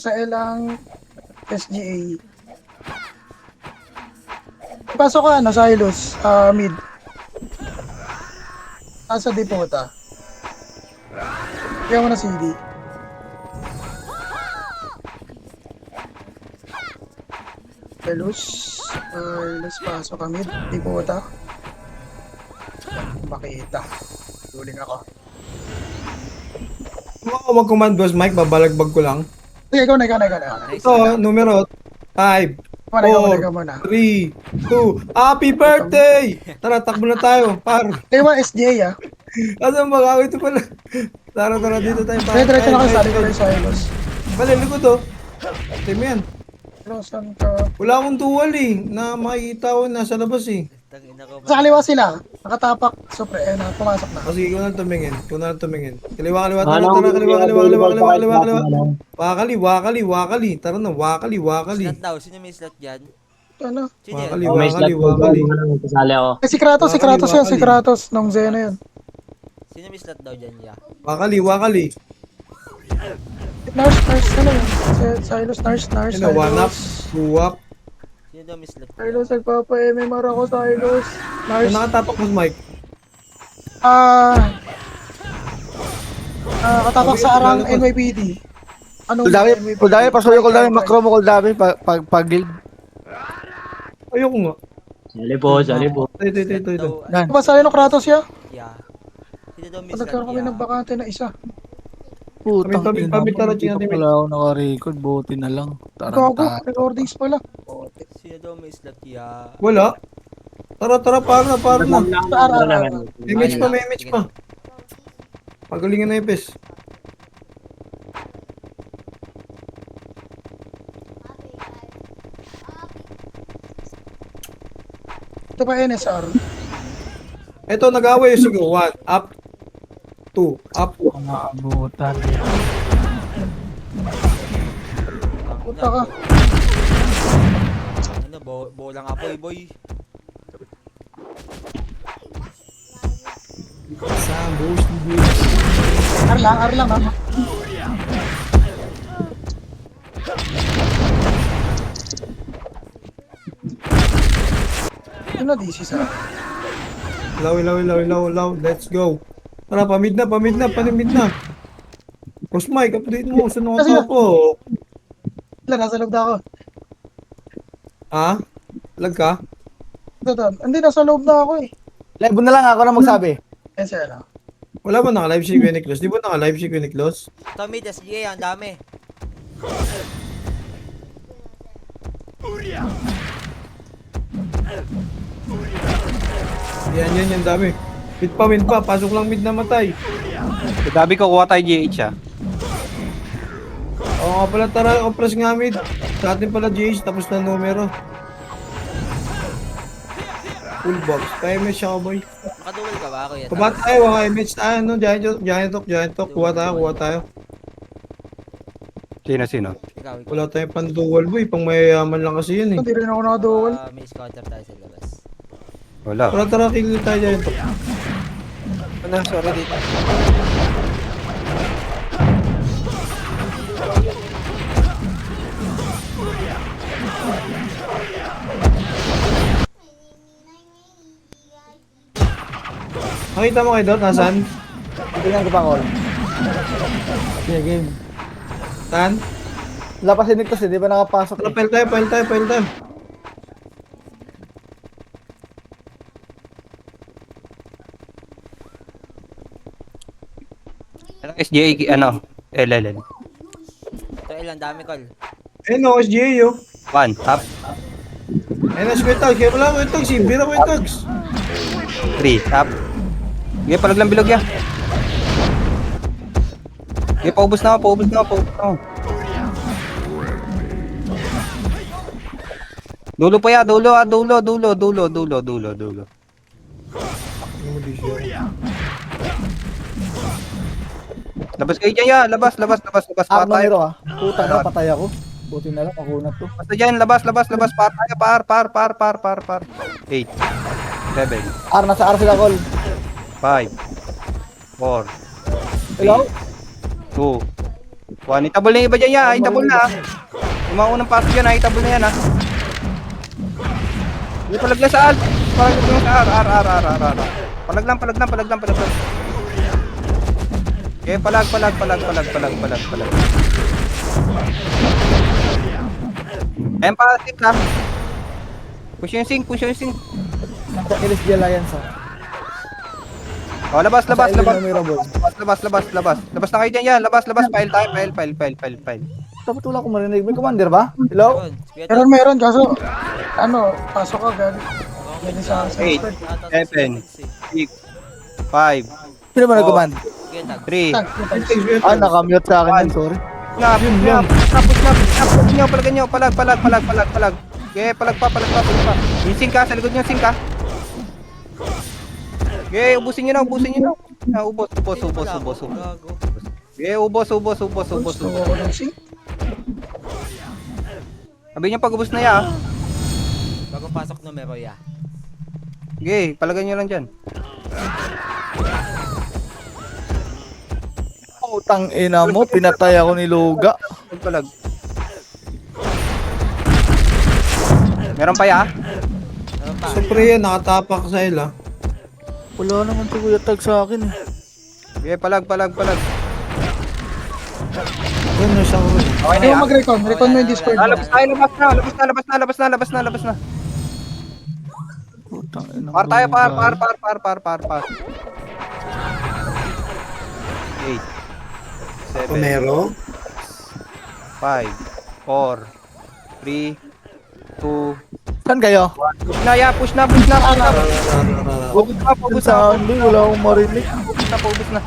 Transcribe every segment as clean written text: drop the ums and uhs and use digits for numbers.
Sa Elang SGA. Pasok ka, Silos, mid. Nasa Dipota. Kaya mo na CD. Silos. Silos, pasok ka mid. Dipota. Makita. Tuling ako. Mag-command boss Mike, babalagbag ko lang. Sige, ikaw na. Ito, numero 5, Ikaw muna. 4, 3, 2. Happy birthday! Tara, takbo na tayo, par. Kaya SGA Asan ba? Ito pala. Tara, dito tayo, par. Diretso na kayo, Ay, sali ko na yung Silos. Bali, likod oh. Team yan. Saan ka? Wala akong dual eh. Na makikita ko nasa labas eh. Sa kaliwa sila. Nakatapak. Pumasok na. O sige, ikaw na tumingin. Kaliwa. Tara, Alam ko kaliwa. Wakali. Tara na, wakali. Slot daw. Sino may slot dyan? Ano? Sino yan? Wakali. Kasali ako. Si Kratos yan. Si Wakali. Kratos. Nung Zeno yun. Sino may slot daw dyan, ya? Wakali. Nars. Ano yun? Silos, Nars. Ano, one up, two up. Sino daw may slot? Silos, nagpapa-MMR ako, Silos. Ano Nars. nakatapak mo, Mike? Katapak sa arang NYPD. Anong Kuldami, pasuyo kuldami, makro mo kuldami, pag guild. Ayoko nga. Sali po. Ito. Yan. Ba sa'yo no Kratos ya? Ya. Sino daw may slot, Nagkaroon kami ya? ng bakante na isa. Putang Pamit, tara, Hindi tingnan, pa pala ako naka-record, buti na lang. Gago, Taranta. recordings pala. Sino daw may slot, ya? Wala. Tara, para na. May match pa. Pagalingan na ipis. Ito pa NSR. Ito, nag-away. Sige, 1, up. 2, up. Mga abutan. Puta ka. Ano, bolang apoy, boy. Sambos, R lang ha. Ito na DC sa. Law. Let's go. Tara, pamid na. Boss Mike, update mo. Saan ako po? Nasa loob na ako. Ha? Lag ka? Hindi, nasa loob na ako eh. Live na lang ako na magsabi. Yan siya na. Wala ba naka-live si Kuya Niklos? Di ba naka-live si Kuya Niklos? Tommy, SGA, ang dami. Yan, dami. Mid pa. Pasok lang mid na matay. Gabi ko, kuha tayo GH ah. Oo nga pala, tara, opras nga mid. Sa atin pala GH, tapos na numero. Full box. Tayo may siya, boy. Makaduwal ka ba, kuya? Kuha tayo, mga image tayo, no? Giant talk. Kuha tayo. Sino? Ikaw. Wala tayong panduwal, boy. Pang mayayaman lang kasi yun, eh. Hindi rin ako nakaduwal. May scatter tayo sa labas. Wala. Tara, kill tayo giant talk. Ano, sorry dito. Nakita mo kayo doon, nasan? Tingnan ko pa call. Okay, game. Tan? Lapasin nito kasi, di ba nakapasok Tara, eh. pile tayo. Anong SGA, ano? LLN. Ito, ilang dami, call. Eh, no, SGA, yo. 1, up. Eh, nasa Kuya Tags. Kaya wala Kuya Tags, eh. Bira Kuya Tags. 3, up. Sige, palag lang bilog ya. Sige, paubos na ako. Dulo pa ya, dulo. Labas kayo dyan ya, labas. Arma Patay. nito ah. Puta na, patay ako. Buti na lang, makunat to. Basta dyan, labas. Patay, par. 8, 7, Nasa R sila call. 5, 4, Hello? 2, One, itabol na yung iba dyan yan. Itabol na. Yung mga unang pasok yan, itabol na yan ha. Hindi palag lang sa alt. Palag lang sa R. Palag lang. Okay, palag. Ayan pa, sink ha. Push yung sink. Sa LSG Alliance, ha. Oh, labas. Sa island na may rabol. Labas na kayo dyan yan. Labas. File tayo. File. Dapat wala akong marinig. May commander ba? Hello? Yun, si Kuya Ted. Meron, kaso, pasok ka, gagi. Ganyan sa 8, 7, 6, 5, Sino ba nag-command? Kuya Tag. 3. Ah, nakamute sa akin yan. Sorry. Palagan nyo. Palag. Okay, palag pa. Yung sink ka, sa likod nyo, sink ka. Okay, ubusin nyo na. Ubos. Gago. Okay, ubos. ako ng sink. Sabi nyo pag ubos na ya. Bagong pasok numero ya. Okay, palagan nyo lang dyan. Utang ina mo, pinatay ako ni Luga. Palag. Meron pa ya? Ano pa? Siyempre yan, nakatapak sa ila. Wala naman si Kuya Tag sa akin, eh. Okay, palag. Doon na siya ko. Okay na Ayaw ya? mag-recon mo yung Discord. Labas na. Utang ina mo. Par tayo, par. 8, 7, Pomero. 5, 4, 3, 2, Saan kayo? push na. Pugos Sa akin, boy. Wala akong marinig. Pugos na.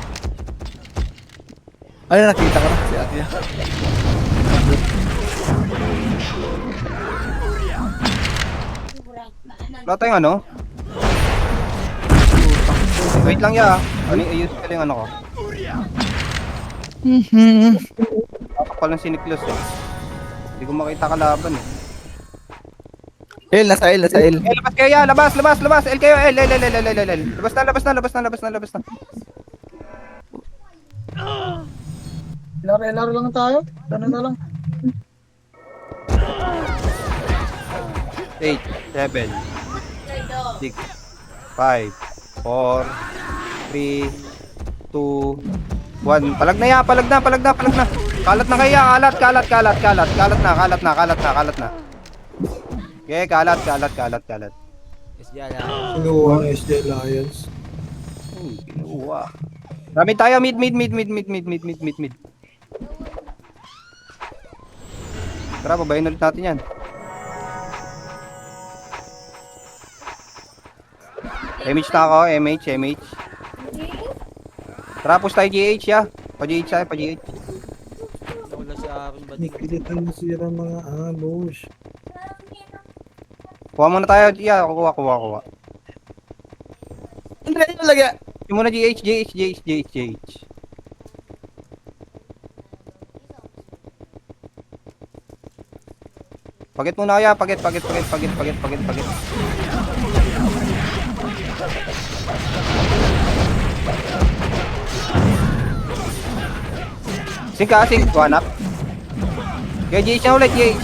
Ayun, nakita ko na. Si Atia. Wala tayong ano? Wait lang ya. Ayos ka lang ano ko. Kapal ng siniklos eh. Hindi ko makita kalaban eh. Nasa L. Labas kayo ya. Labas. L kayo. L. Labas na. Laro lang tayo. Ganun na lang. 8, 7, 6, 5, 4, 3, 2, 1. Palag na. Kalat na kaya. Kalat na. Okay, kalat. SG Alliance. Kinuha ng SD Alliance. Kinuha. Rami tayo, mid. Tara, babayin ulit natin yan. MH na ako, MH. Tara, push tayo GH ya. Pa-GH. Wala si Aaron ba? Nikilitan na sila mga ambush. Kuha muna tayo, ya. Kuha. Hindi na lagyan. Yung muna GH. Pagit muna kaya, pagit. Sink. One up. Kaya GH na ulit, GH.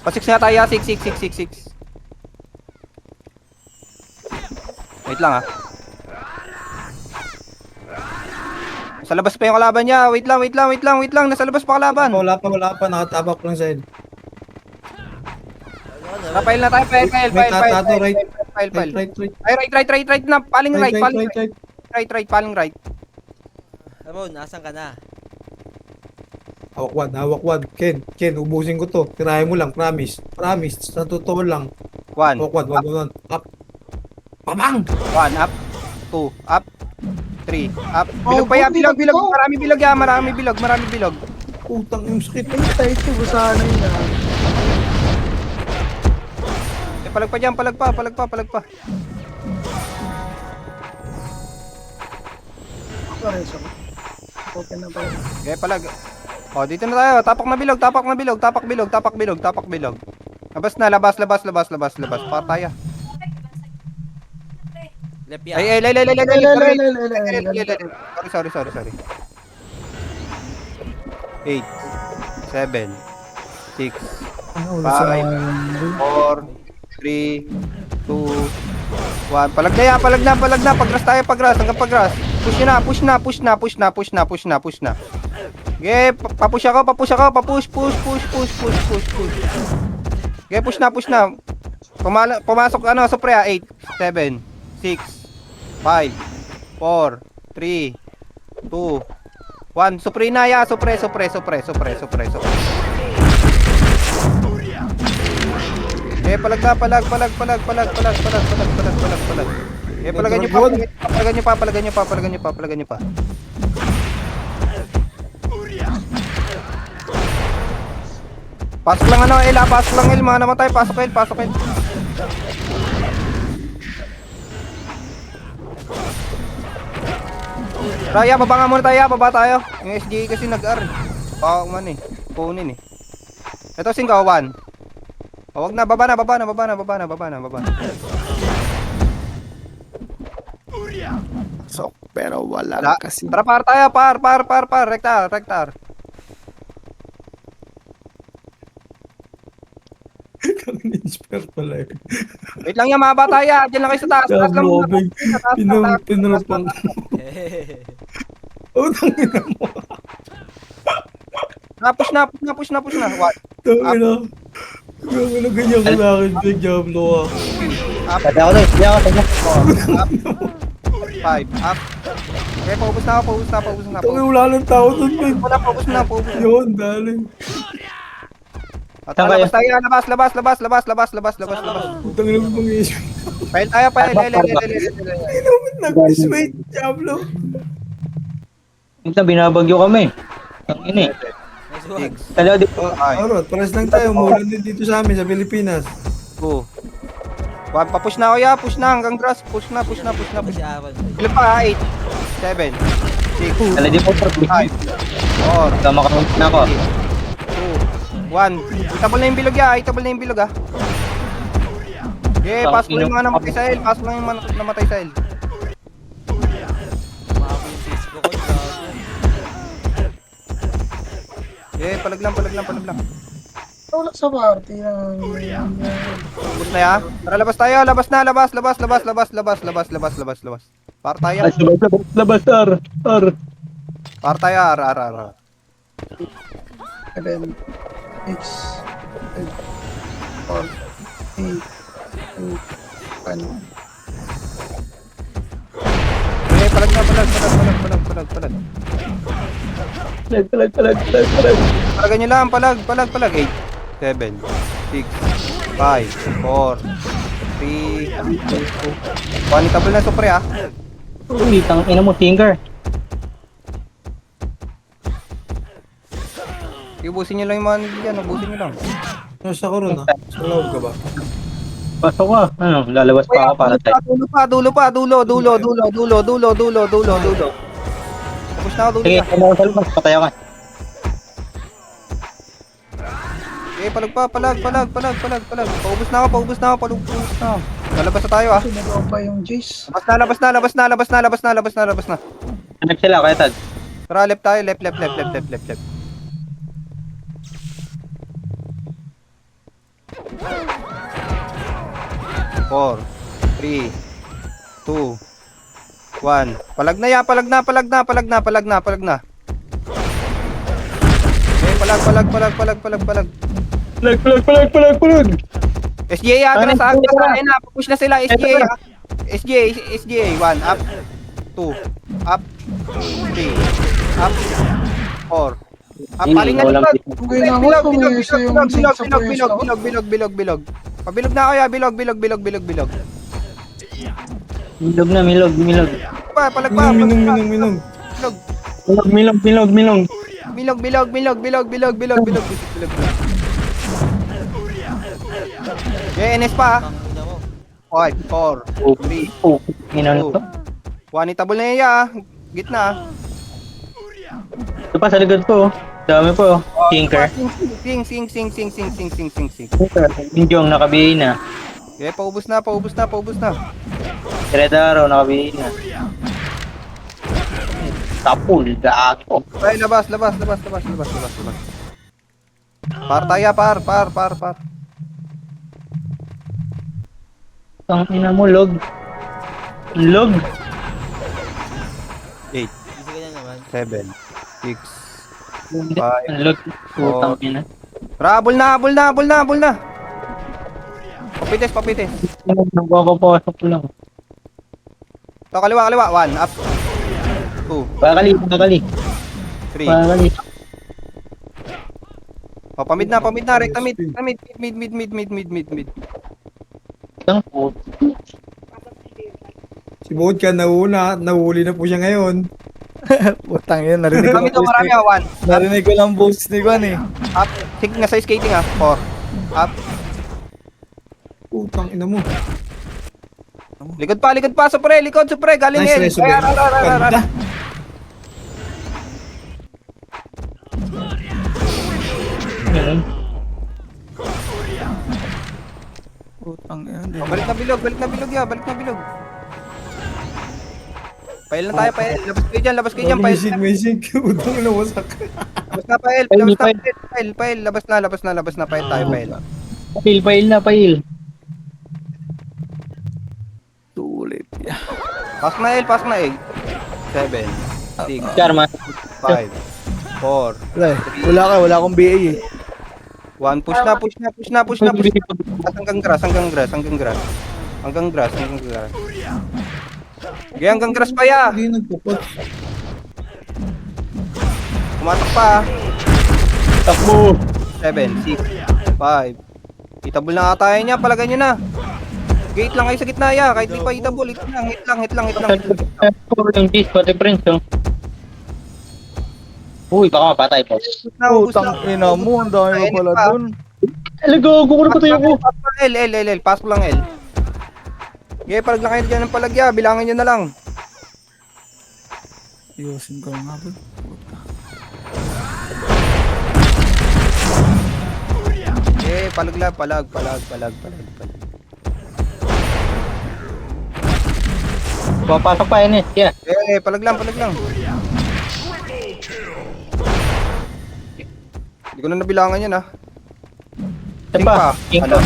Pa-6 na tayo, 6. Wait lang ha. Sa labas pa yung kalaban niya. Wait lang. Nasa labas pa kalaban. Wala pa. Nakatapak lang sa ila. File na tayo. File. Right. Ay, right na. Paling right. Paling right. Aaron, asan ka na? Hawak-wad. Ken, ubusin ko to. Tirahin mo lang, promise. Sa totoo lang. 1. Hawak-wad. Up. Pabang! 1 up. 2 up. 3 up. Bilog pa yan. Bilog. Marami bilog. Utang yung sakit. Tayo ito, sana yun na. Palag pa dyan. Palag pa. Pares ako. Okay na pala. Okay, palag. O, dito na tayo. Tapak na bilog. Labas na. Labas. Para tayo. Left ya. Ay, sorry. 8, 7, 6, 5, 4, 3, 2, 1. Palag na. Pagras tayo, hanggang pagras. Push na. Okay, papush ako. Papush. Okay, push na. Pumasok, Supre, 8, 7, 6, 5, 4, 3, 2, 1. Supre na, ya. Supre. Eh, palag. Eh, palagan nyo pa. Pasok lang El, mga namatay, pasok El. Raya, baba nga muna tayo, baba tayo. Yung SGA kasi nag-R. Kunin eh. Ito, singaw, 1. Wag na, baba na. So, pero wala kasi. Tara, par tayo, par. Rektar. Kang-inspire pala eh. Wait lang yan, mababa tayo. Diyan lang kayo sa taas. Taas lang muna. Pinarapang. Oh, tangina mo. Push na. What? Tangina. Gawin na ganyan ka sa akin, Big Diablo ka. Tati ako doon. Hindi ako. 5, up. Okay, paubos na. Tangina, wala lang tao doon, Big. Paubos na. Yun, daling. Labas tayo, labas. Tangina mo pang-isip. File tayo. Hindi naman nag-sweet, Diablo. Minsan binabagyo kami. Ang ini. Nice one. Talaga di po. Alright, pares lang tayo. Umulan din dito sa amin, sa Pilipinas. Go. Papush na ako, ya. Push na hanggang grass. Push na. Si Aaron. Ilan pa? 8, 7, 6, Talaga di po. 5, 4, Tama ka na ako. 2, 1. Itabol na yung bilog, ya. Okay, pasok lang yung mga namatay sa L. Umabot yung physical ko. Okay, palag lang. Wala sa party. Push na, ya. Tara, labas tayo. Labas. Par tayo. Labas, sir. Par tayo, ar. 7, 6, 5, 4, 3, 2, 1. Okay, palag. Palagan nyo lang, palag. 8, 7, 6, 5, 4, 3, 2, 1. Itabol na, Supre, ah. Uy, tang ina mo, finger. Iubusin nyo lang yung mga dyan, ubusin nyo lang. Nasa ko ron, ha? Sa loob ka ba? Pasok ka. Ano, lalabas pa ako para tayo. Dulo. Tapos na ako, dulo Sige, na. kaya ako sa labas. Patay ako. Okay, palag. Paubos na ako. Lalabas na tayo, ah. Sino ba yung Jace? Labas na. Anak sila, kaya tad. Tara, left tayo, left. 4, 3, 2, 1. Palag na. Okay, palag. SGA yata na sa agad sa na. Push na sila, SGA. SGA. 1, up. 2, up. 3, up. 4. Palingan Walang bilog. Kung na ako, kumiso yung Bilog. Pabilog na ako, ya. Bilog. Milog. Palag pa. Minong. Milog. Bilog. Okay, NS pa. Ang ina mo. 5, 4, 3, Oh, ina na to. 1. Itabol na yan, ya. Gitna. Ito pa sa likod ko. Dami po. Tinker. Sing. Tinker. Yung nakabihey na. Okay, paubos na. Red Arrow, nakabili na. Tapul, gaako. Ay, labas. Par tayo, par. Ang ina mo, log. Log. 8, Easy ka na naman. 7, 6. Ang log. Putang ina. Habol na. Papites. Nagpapapasok lang. Ito, kaliwa. 1, up. 2, Pakali. 3. Pakali. Oh, pamid na. Rekta mid. Mid. Isang po. Si Vodka nauna, nahuli na po siya ngayon. Putang yun, narinig ko Kami lang to, marami ah. 1. Narinig ko lang boses ni Juan eh. Up. Sige nga sa skating ah. 4. Up. Putang ina mo. Likod pa. Supre. Galing Nice, L. nice, Sobel. Ganda. Ganun. Putang yun. Balik na bilog ya. Pail na tayo. Labas kayo dyan. Pail. May sig. Putang ina, wasak. Labas na pail. Pail. Labas na. Pail tayo. Pail na. Sulit. Yeah. Pasok na L. 7, 6, Karma. 5, 4, Wala akong BA eh. 1. Push na. At hanggang grass. Hanggang grass. Okay, hanggang grass pa ya. Hindi nagpupot. Pumatak pa. Takbo. 7, 6, 5. Itabol na ata niya. Palagan nyo na. Gate lang kayo sa gitna ya. Kahit di pa itabol. Hit lang. Yung disc, pati prince, oh. Uy, baka mapatay po. Putang ina mo, ang dami mo pala dun. Alago, kukunin ko tayo ko. L. Pasok lang L. Okay, palag lang kayo dyan ng palagya. Bilangan nyo na lang. Ayusin ko nga ba? Okay, palag. Papasok pa yun eh. Yeah. Palag lang. Hindi ko na nabilangan yan ah. Isa pa. Ano?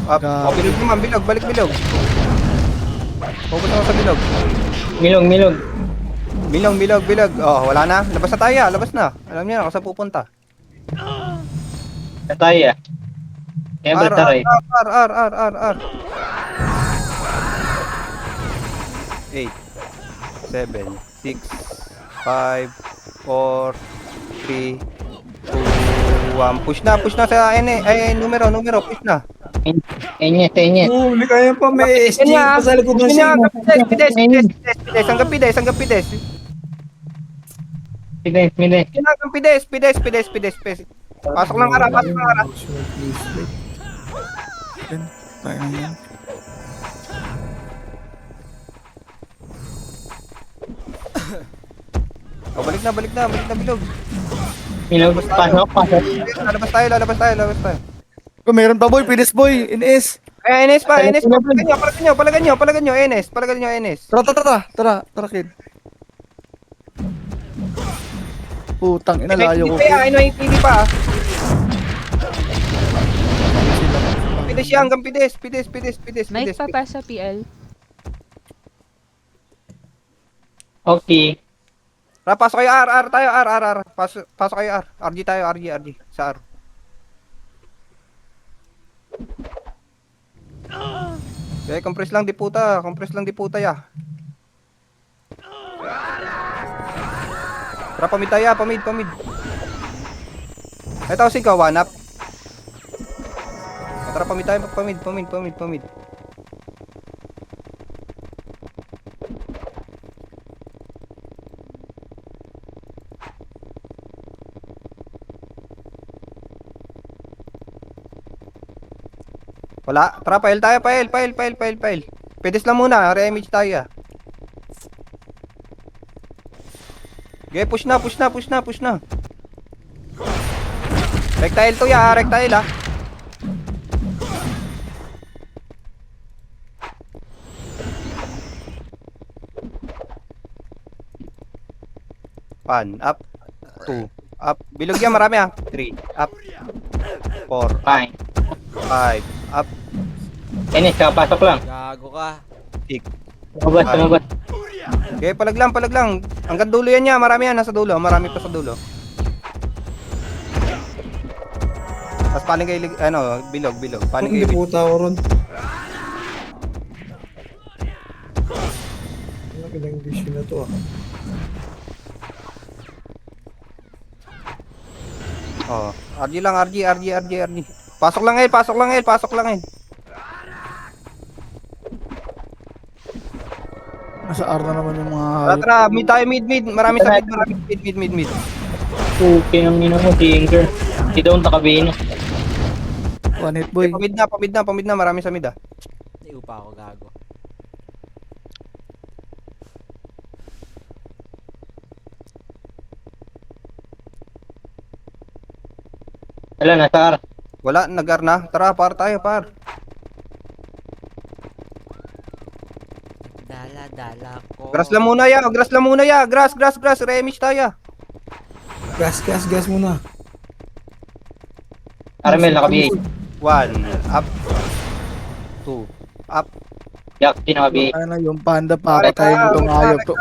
Up. Bilog naman, balik bilog. Focus naman sa bilog. Milong. Oh, wala na. Labas na. Alam niyo na kung saan pupunta. Natay ah. Kaya ba taray? R. 8, 7, 6, 5, 4, 3, 2, 1. Push na sa numero, push na. Enyes. Huli kaya pa, may SG pa sa likod ng Pides, simo. hanggang pides. Pides. Pasok lang ara. Tayo na yan. Oh, balik na bilog. Milong, pasok. Lalabas tayo. Kung meron pa boy, pinis boy, NS. Ay, Enes pa, palagan nyo, Enes. Tara, kid. Putang ina, layo ko. NYPD pa. Pides siya, hanggang pides. May pa sa PL. Okay. Tara, pasok kayo R tayo, R. Pasok kayo R. RG tayo, RG. Sa R. Okay, compress lang di puta ya. Tara, pamid tayo, pamid. Ito, sigaw, one up. Tara, pamid tayo, pamid. Wala. Tara, pail tayo. Pedes lang muna. Re-image tayo. Okay, push na. Rectile to ya. Rectile ah. 1, up. 2, up. Bilog yan, marami ah. 3, up. 4, Fine. 5, up. Enes, kakapasok lang. Gago ka. 6. Tumabas, tumabas. Okay, palag lang, palag lang. Hanggang dulo yan niya, marami yan, nasa dulo. Marami pa sa dulo. Tapos paling kay, bilog. Paling Hindi kay, puta ako ron. Ano kilang vision na to ah. oh. RG lang, RG. Pasok lang, El. Nasa R na naman yung mga Tara, tara, mid tayo, mid. Marami sa mid. Okay, ang ina mo, si Inger. Si Dawn takabino. one hit boy. Pamid na, marami sa mid ah. Hindi upa ako gago. Wala, nasa R. Wala, nag-R na. Tara, tayo. Dala ko. Grass lang muna ya. Grass. Remix tayo. Gas muna. Caramel, naka-BA. 1, up. 2, up. Yak, di naka-BA. Ano yung panda papatayin mo itong ayok to.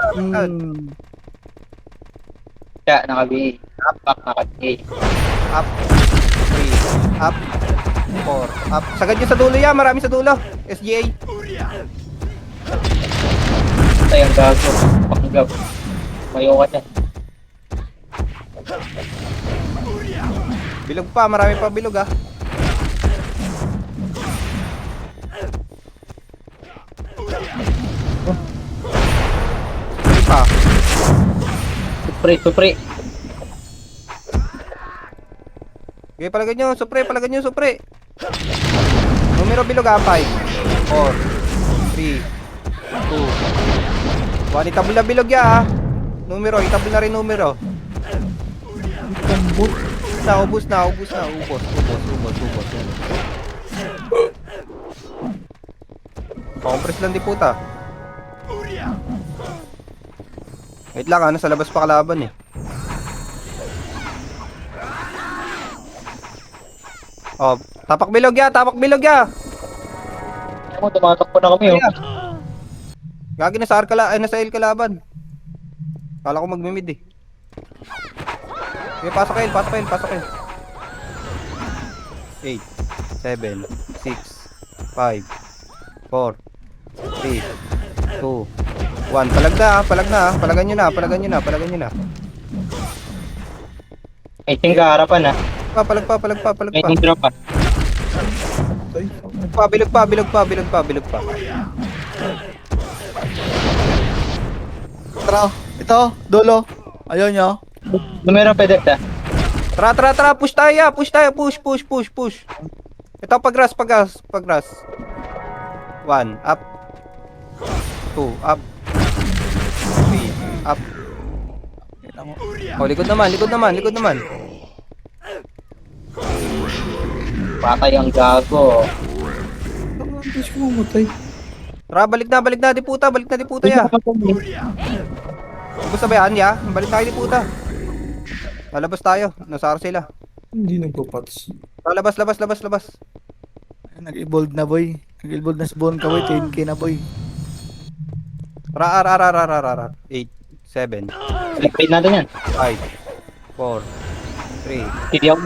Siya, naka-BA. Back, naka-BA. Up. 3, up. 4, up. Sagad nyo sa dulo ya, marami sa dulo. SGA. Patay ang gago. Panggap. Mayo ka dyan. Bilog pa, marami pa bilog ah. Sorry pa. Supre. Okay, palagan nyo, supre. Numero bilog ah, 5, 4, 3, 2, 1. Itabol na bilog ya ah. Itabol na rin numero. Ubus na. Compress lang di puta. Wait lang, nasa labas pa kalaban eh. Oh, tapak bilog ya. Ano mo, tumatakbo na kami, oh. Gagi na sa nasa L kalaban. Kala ko magmimid eh. Okay, pasok L. 8, 7, 6, 5, 4, 3, 2, 1. Palag na. Palagan nyo na. I think harapan, ah. Palag pa. May drop, ah. Bilog pa. Tara, ito, dulo. Ayaw nyo. Numero pedet, ah. Tara, push tayo. Push. Ito, pag-grass. 1, up. 2, up. 3, up. Oh, likod naman. Patay ang gago. Tapos ko mamatay. Tara, balik na, di puta ya. Ubus na ba yan, ya? Balik tayo, di puta. Lalabas tayo, nasara sila. Hindi nagpapats. Tara, labas. Nag-evolve na boy. Nag-evolve na si Bon ka boy. 10k na boy. Ra. 8, 7, Clickbait natin yan. 5, 4, 3, Hindi ako.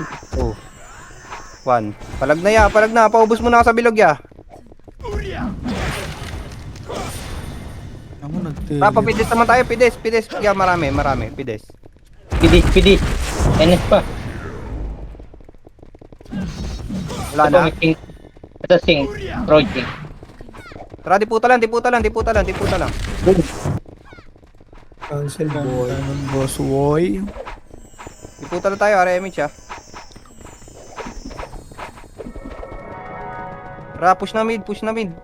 2, 1. Palag na. Paubos mo na ako sa bilog ya. Ako nag-tail. Tara, papides naman tayo. Pides. Ya, marami. Pides. Pidis. Enes pa. Wala na. Ito sing. Project. Tara, di puta lang. Cancel boy. Diamond boss boy. Di puta lang tayo, RMH ya. Tara, push na mid. Push namin.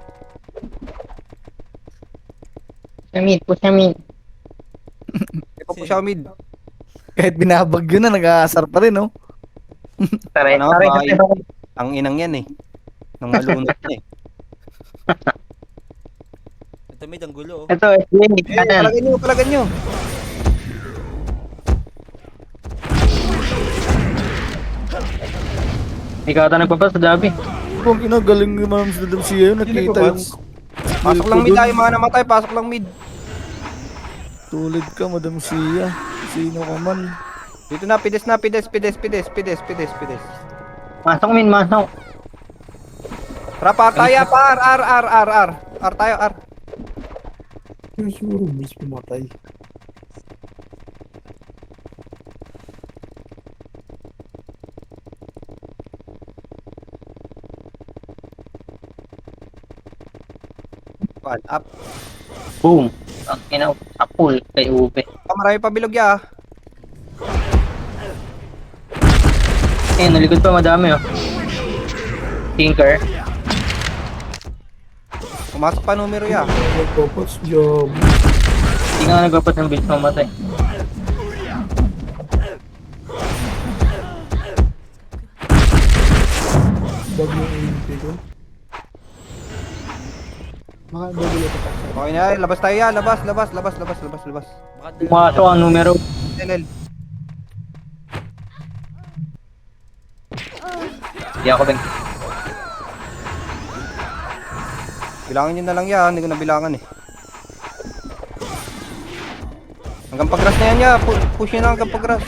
Push ako mid. Kahit binabag yun na, nag-aasar pa rin, no? Taray. Ang inang yan eh. Nang malunod na eh. Ito may ang gulo. Ito, SJ. Kanan. Palagan nyo. Ikaw ata nagpapas sa Dabi. Kung ina, galing naman si Madam Sia yun. Hindi Nakita ko yung... Pasok lang mid tayo, mga namatay. Pasok lang mid. Tulid ka, Madam Sia. Sino ka man. Dito na, pides na, pides. Masok min, masok. Tara, par tayo, par. R tayo, R. Siguro, mas pumatay. One, up. Boom. Ang ina, apul kay Ube. Marami pa bilog ya. Eh, nalikod pa madami oh. Tinker. Pumasok pa numero ya. Nagpapas job. Hindi ka nga nagpapas ng build mamatay. Bag yung AMP ko. Mga double ito. Okay na, labas tayo ya. Labas. Baka dalawa Pumasok ang numero. LL. Hindi ako bang. Bilangin nyo na lang ya. Hindi ko na bilangan eh. Hanggang pag-grass na yan ya. Push nyo na hanggang pag-grass.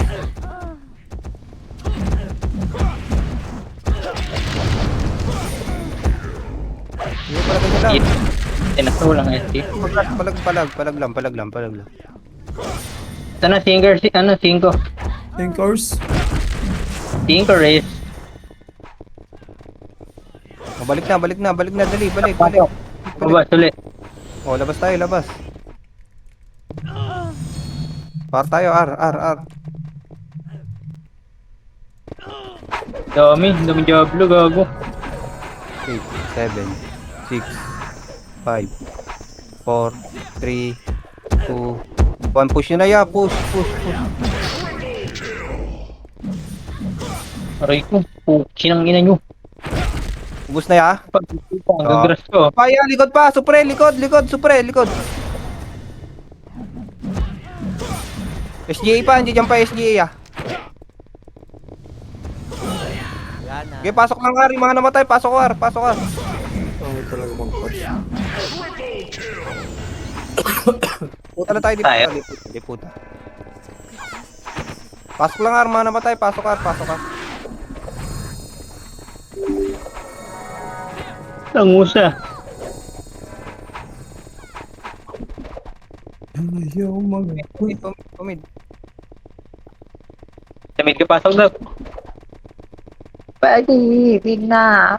Hindi pala ganyan lang. Tinaso lang ST. Palag lang. Ito na, Tinker, 5. Tankers. Tinker race. Oh, balik na. Dali, balik. Baba, sulit. Oh, labas tayo. Par tayo, R. Dami Diablo, gago. 8, 7, 6, 5, 4, 3, 2, 1. Push nyo na ya. Push. Aray ko, pukin ang ina nyo. Ubus na ya. Pag-ipo, ang gagras ko. Paya, likod pa. Supre, likod. SGA pa, hindi dyan pa SGA ya. Wala na. Okay, pasok lang R. Yung mga namatay, pasok R. Ako talaga mag-patch. Puta na tayo, di puta. Pasok lang R, mga namatay, pasok R. Langusa. Ayaw Pumid. Samid ka pasok daw. Pwede, na.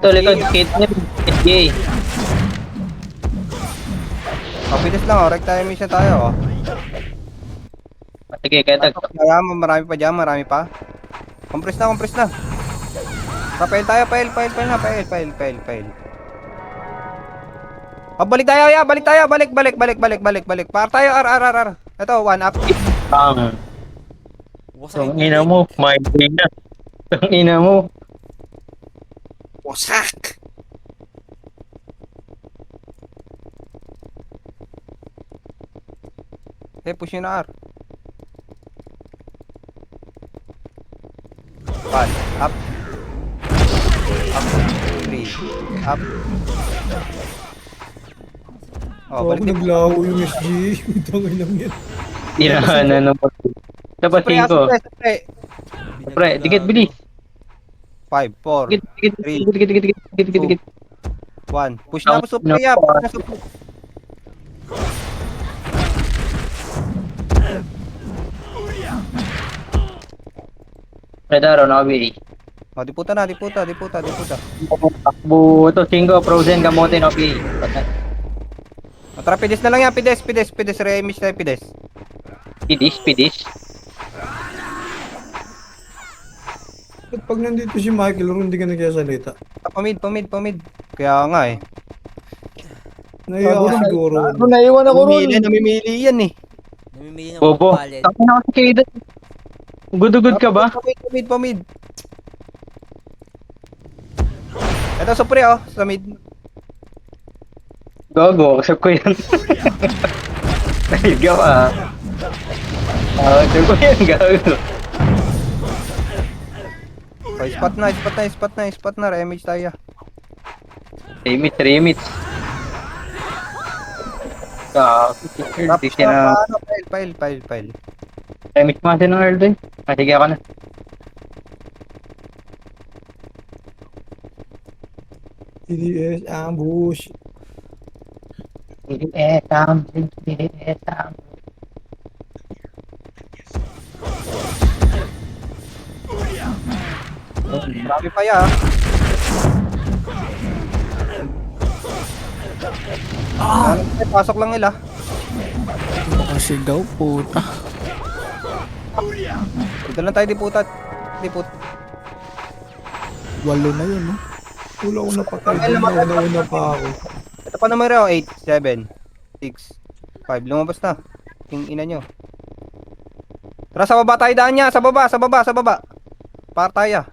Ito, likod, skate niya. SJ. Kapilis lang, rect time mission tayo. Sige, kaya tag. Kaya marami pa dyan, marami pa. Compress na. Pail tayo, pail. Balik tayo, balik. Par tayo, R. Ito, 1 up. Bang. Wasak Ang ina mo, my brain na. Ang ina mo. Wasak! Push yun na R. 1 up. 3 up. Oh, balik din. Naglaho yung SG. Tangay lang yan. Tirahanan ng pag. Tapos 5. Pre, dikit bilis. 5, 4, Dikit. 1. Push na, supre ya. Predaro, nakabili. Oh, diputa na. Takbo, ito, 5, frozen, kamote, nakabili. Tara, pides na lang yan. Pides. Re-image tayo, pides. Pidis. At pag nandito si Michael, hindi ka nagsasalita. Pamid. Kaya nga eh. Naiya ka siguro. Ano, naiwan ako ron. Namimili yan eh. Namimili ng Bobo. palit. Tapos na kasi kayo doon. Good ka ba? Pamid. Ito, supre oh. Sa mid. Gago, accept ko yan. Naligaw ah. Accept ko yan, gago. Okay, spot na. Remage tayo. Remit. Gago, Tapos di na. na, file. Remit mo natin ng Earl doon. Sige ako na. TDS ambush. Etam. Marami pa ya. Pasok lang nila. Makasigaw, puta. Dito lang tayo diput. Walo na yun, no? Wala ko napatay doon. Nauna pa ako. Ito pa numero, 8, 7, 6, 5. Lumabas na. King ina nyo. Tara, sa baba tayo daan niya. Sa baba. Para tayo.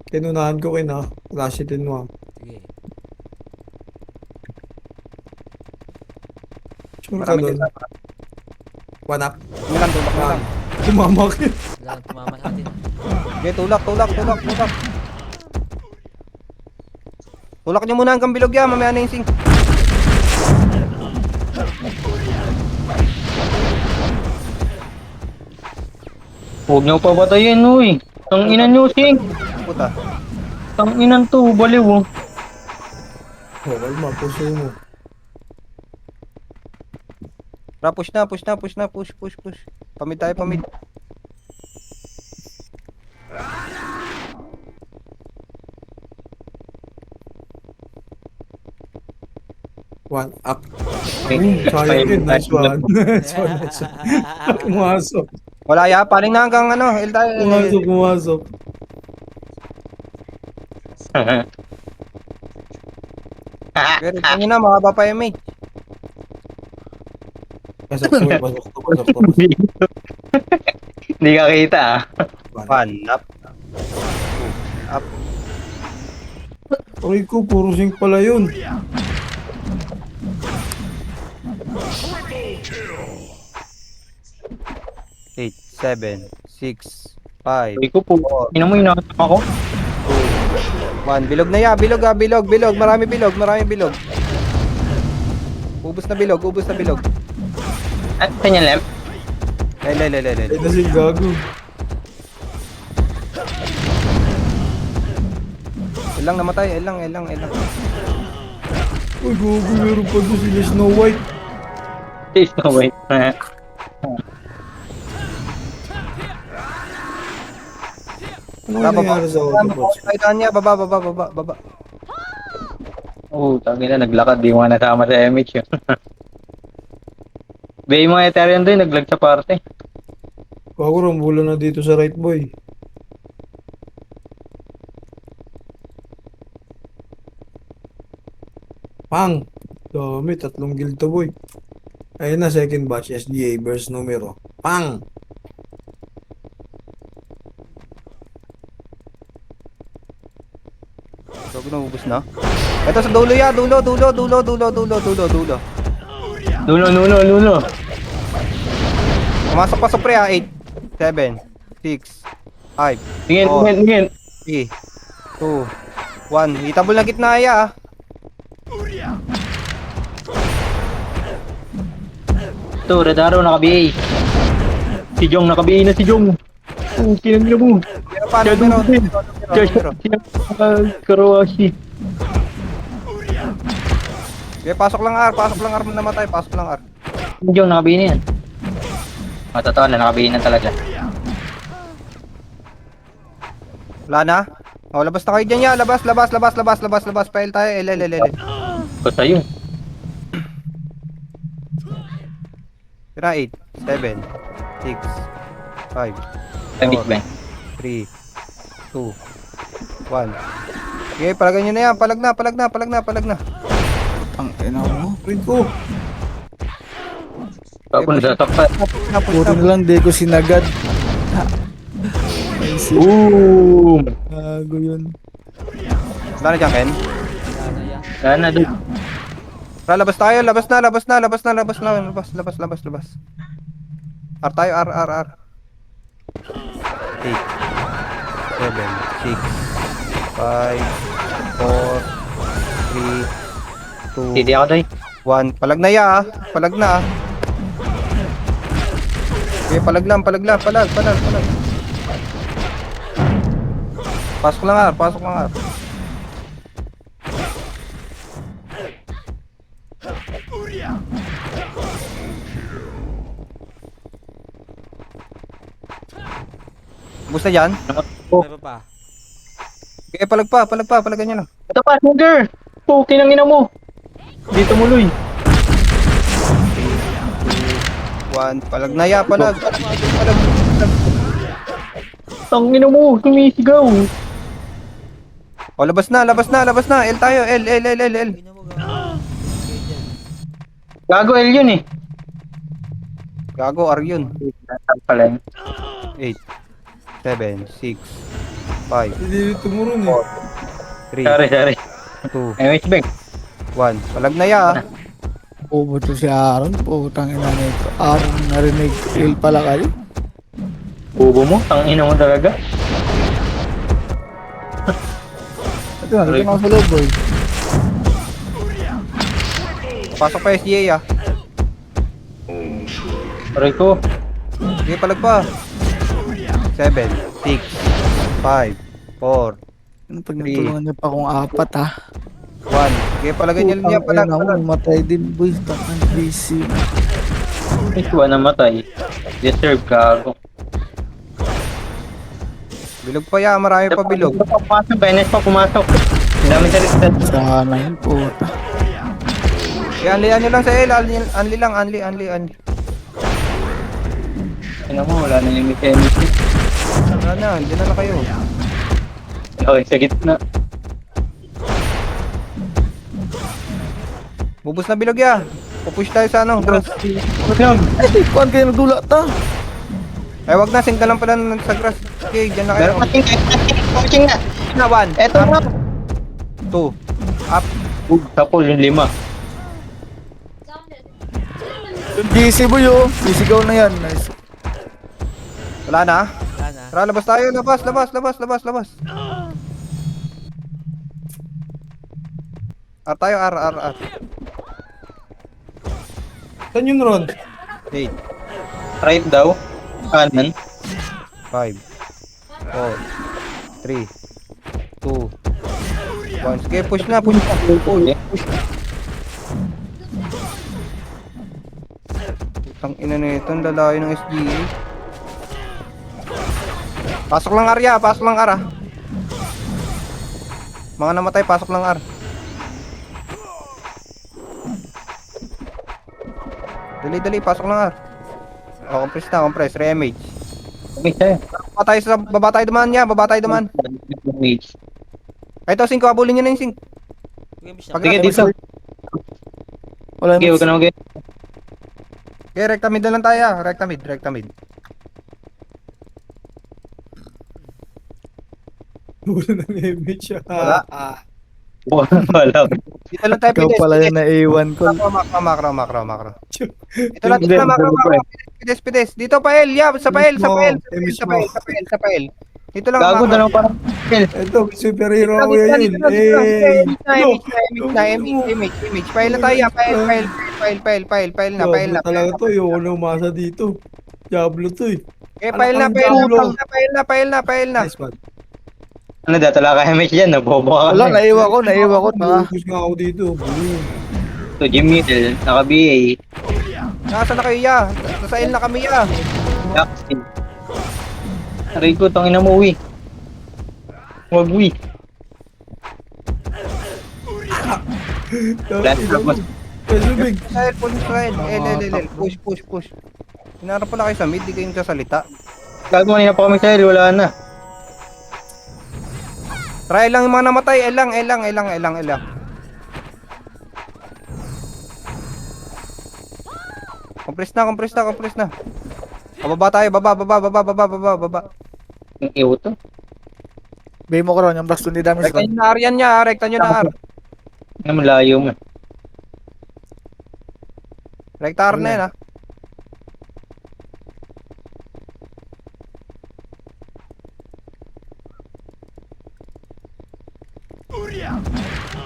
Tinunahan ko kin ha. Flash it in mo. Sige. Sure ka Marami doon. din sa... One up. Tulak na lang. Tumamak yun. Wala nang tumama sa atin. Okay, tulak. Tulak nyo muna hanggang bilog yan. Mamaya na yung sing. Huwag niyo pa batayin, uy. Tang ina niyo, Sing. Puta. Tang inan to, baliw. Oh. Okay, mapuso mo. Tara, push na. Pamid tayo. One up. Wait, Sayang yun. Nice one. Nice one. Pumasok. Wala ya. Paling na hanggang ano. L tayo. Pumasok. Pero ito nyo na. Mahaba pa yung mate. Pasok to. Hindi ka kita ah. One. Up. Aray ko, puro sing pala yun. Eight, 7, 6, 5, Sabi ko po, ina mo inaanap ako. 1. Bilog na ya. Bilog. Marami bilog. Ubus na bilog. At saan yan, Lem? Lay. Ito si gago. Elang namatay. Elang. Uy, gago, meron pa doon sila Snow White. Please, no, wait. Ano nangyari sa Autobots? Kailangan niya. Baba. Oo, tangin na, naglakad. Di mo nga nasama sa MH yun. Bay mga Ethereum doon, naglag sa parte. Gago, rambulan na dito sa right boy. Pang! Dami, 3 guild to boy. Ayun na, second batch, SDA verse numero. Pang! Gago na ubus na. Ito sa dulo ya. Dulo. Lulo. Pumasok pa sa pre ha. 8, 7, 6, 5, Tingin. 3, 2, 1. Itabol na gitna ya ah. Ito, Red Arrow, naka-BA. Si Jong, naka-BA na si Jong. Oh, kinamila mo. Pero paano meron? Karawashi. Okay, pasok lang R namatay. Pasok lang R. Si Jong, naka-BA na yan. Totoo na, naka-BA na talaga. Wala na? Oh, labas na kayo dyan ya. Labas. Pail tayo. L. Ko sa'yo. Tira 8, 7, 6, 5, Big Bang. 3, 2, 1. Okay, palagay nyo na yan. Palag na. Ang ina mo. Wait ko! Tapos nasasaktan. Tapos Puro na lang, di ko sinagad. Easy. Boom! Gago yun. Wala na dyan, Ken. Wala na yan. Sana doon. Tara, labas tayo. Labas na. Labas. R tayo. R. 8, 7, 6, 5, 4, 3, 2, Hindi ako doy. 1. Palag na ya, ah. Palag na, ah. Okay, palag. Pasok lang, ah. Bus na dyan. Meron pa. Okay, palagan nyo lang. Ito pa, sugar! Puki ng ina mo! Dito muloy. 1, palag na ya, palag. Ang ina mo, sumisigaw. O, labas na. L tayo, L. Ina mo ga. Gago L yun eh. Gago, R yun. Pala yun. 8, 7, 6, 5, Hindi tumurun eh. 3, Sorry. 2, MH Bank. 1. Palag na ya, ah. Bobo to si Aaron. Putang ina nito. Aaron narinig. Ill pala kayo. Bobo mo, ang ina mo talaga. Ito na ako sa loob, boy. Pasok pa SGA, ah. Aray ko. Sige, palag pa. 7, 6, 5, 4, Ano pag natulungan niya pa akong apat, ha? 1. Sige, palagan nyo lang yan, palag. Matay din, boy. Takang busy. Ito namatay. Deserve gago. Bilog pa ya, marami pa bilog. Pumasok, Benes pa pumasok. Ang dami sa listan. Sana yun, puta. Anli lang sa L, anli lang. Ina mo, wala na yung MH. Wala na, hindi na kayo. Okay, sa gitna. Bubus na bilog ya. Pupush tayo sa ano, grass. Ay, kuhan kayo nagdula ta. Ay, wag na, sing ka lang pala sa grass. Okay, dyan na kayo. Meron kasing coaching na. Na, 1. Eto na. 2. Up. Tapos yung 5. Yung GC, boy, oh. Sisigaw na yan. Nice. Wala na. Wala na. Tara, labas tayo. Labas. R tayo, R. Saan yun, Ron? 8, Right daw. Kanan. 5, 4, 3, 2, 1. Sige, push na. Ang ina na ito, ang lalayo ng SGA. Pasok lang R, ya. Pasok lang R, ah. Mga namatay, pasok lang R. Dali, pasok lang R. O, compress. Re-MH. Okay, sa'yo. Baba tayo dumaan niya, MH. Ay, ito, 5, abulin nyo na yung 5. Sige, dito. Wala Sige, huwag ka na mag- Okay, recta mid na lang tayo, ah. Recta mid. Wala ng image. Wala. Wala. Dito lang tayo, Ikaw pala yan na A1 ko. Macro. Dito lang, macro. Pides. Dito pa L, yeah, sa pa L. Dito lang, Gago, macro. dalawa parang Ito, superhero ako Dito yan. Image. File na tayo, file na. Talaga to, yung una umasa dito. Diablo to eh. Okay, file na. Nice man. ano dito, wala ka MH dyan, nabobo ka. Wala, naiwa ko. Focus nga ako dito. Boom. So, Jimmy, naka-BA. Nasaan na kayo, ya? Nasa L na kami, ya. Jackson. Aray ko, tangina mo, uwi. Huwag, uwi. Wala na tapos. Kasubig. L. Push. Hinarap pala kayo sa mid, di kayo nagsasalita. Gago, kanina pa kami sa'yo, wala na. Try lang yung mga namatay, L lang. Compress na. Baba tayo, baba. Yung iyo to. Bay mo ko ron, yung baston ni damage Rekta ron. nyo na R yan niya, rekta nyo na R. Ano malayo mo. Rekta R na yan,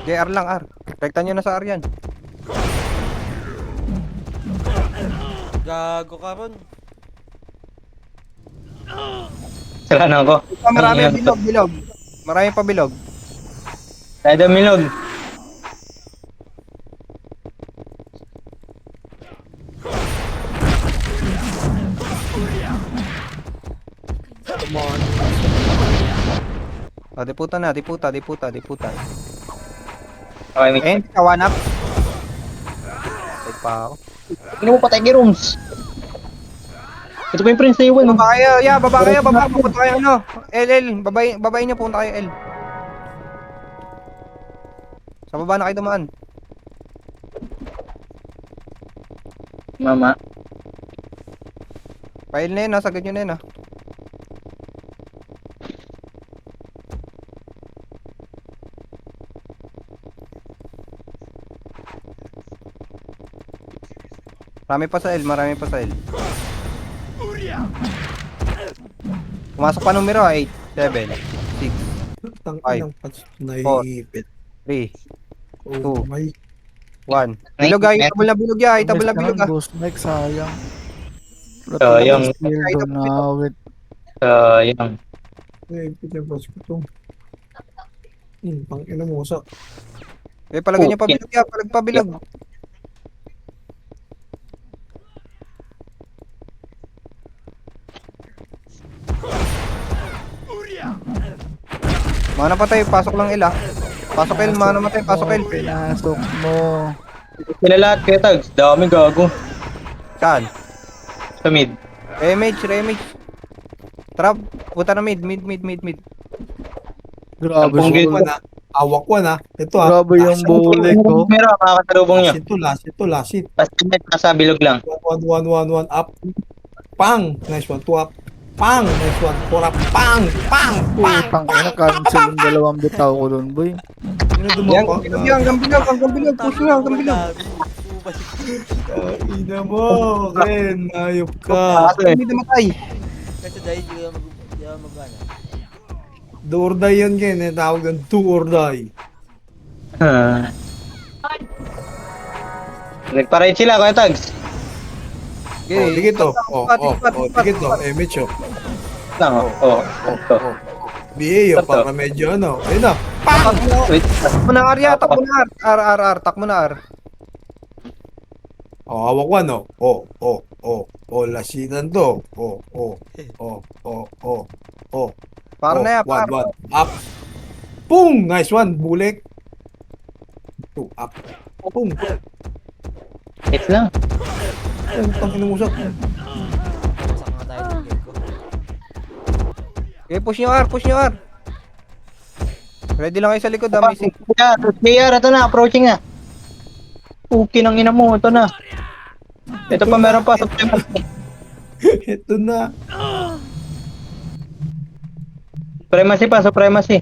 JR lang, R. Rekta nyo na sa R yan. Gago ka ron. Salanan ko. Marami Ang- bilog, bilog. Marami pa bilog. Tayo daw milog. Diputa na, diputa. Okay, may... Eh, kawan up. Ay pa ako. Hindi mo patay kay Rooms. Ito pa yung Prince na iwan. Baba kayo, baba kayo, baba. Pupunta kayo, ano. L, babay nyo, punta kayo, L. Sa baba na kayo dumaan. Mama. File na yun, sagad nyo na yun, Marami pa sa L, marami pa sa L. Pumasok pa numero, 8, 7, 6, Tangin ng pats naiipit. 3, Oh, Two. may 1. Bilog ay, itabol na bilog ya, itabol na bilog Ghost Mike, sayang. Sayang. Skill doon na awit. Sayang. naiipit yung pats ko to. Pangina mo sa. Eh, palagay nyo pa Okay. bilog ya, palag pa bilog. Mga napatay, pasok lang L Pasok L, mga namatay, pasok L. Pinasok mo. Sila lahat kaya tags. Dami gago. Saan? Sa mid. Remage. Trap, puta na mid. Grabe Tampong siya. gate. Awak ko na. Ito Grabe yung bullet ko. Pero makakasalubong nyo. Last it. Basta nasa bilog lang. 1, up. Pang! Nice one, 2 up. Pang! Nice one, 4 up. Pang! Putang ina, cancel yung dalawang bitaw ko doon, boy. Sino Yan, dumapa? hanggang bilog, push nyo, hanggang bilog. Ina mo, Ren. Ayop ka. Hindi namatay. Kasi dahil hindi ka mag-ano. Do or die yun, Ken. Tawag ng do or die. Nagparade sila kaya tags. Oh, digit to. Tipat. Digit to. Mitch, oh. Lang oh. BA, oh. Ito. Para medyo ano. Ayun na. Pang! Wait. Takbo na R ya, takbo na R. R, takbo na R. Oh, hawak ko, ano. Lasinan to. Para na ya, One, par. up. Pung! Nice one. Bulik. 2 up. Pung. Hits lang. Ay, tangin mo sa. Masak nga tayo ng gate ko. Okay, push nyo R. Ready lang kayo sa likod, missing. Player, ito na, approaching na. Okay ng ina mo, ito na. Ito pa meron pa. Ito na. Supremacy.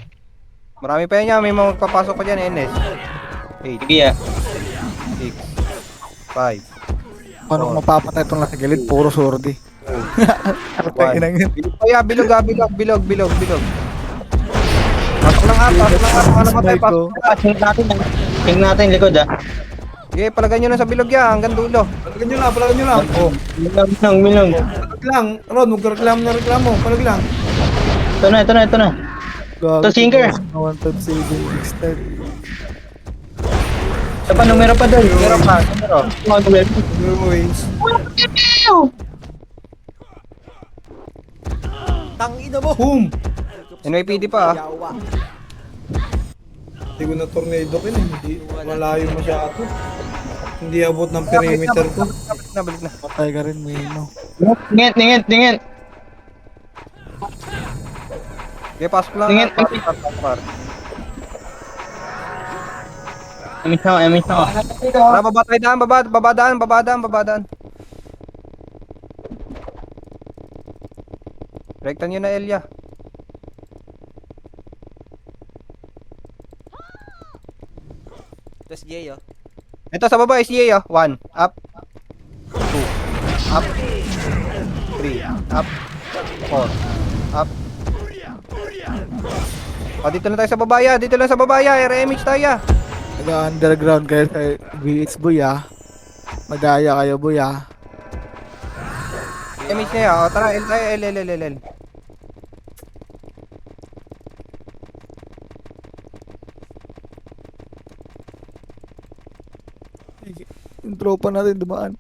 Marami pa yan, may mga magpapasok pa dyan, NS. 8, Sige ah. 6, 5, Paano mapapatay itong nasa gilid? Puro sordi. Ang inang yun. bilog. Pasok lang R, mga namatay, pasok. Tingnan natin likod ah. Okay, palagan nyo na sa bilog ya, hanggang dulo. Palagan nyo lang. Oh, Minong. palag lang. Ron, huwag ka reklamo. Palag lang. Ito na. Gago, To sinker. 1.7 extend. Ito pa, numero pa doon. Meron pa. Wings. Tangina mo! Boom! NYPD pa Yawa. Hindi ko na tornado kin eh. Hindi, malayo masyado. Hindi abot ng perimeter ko. Balik na. Patay ka rin, Mino. Tingin. Okay, pasok lang. Tingin. R. Emiss na ako. Tara, babadaan. Rekta nyo na Elia. SGA oh. Ito sa baba, SGA 1, up, 2, up, 3, up, 4, up. Dito na tayo sa babaya, dito lang sa babaya, RMH tayo. Nag-underground kayo sa VH boy Madaya kayo boy RMH na yan, tara, L tayo, L. Yung tropa natin dumaan.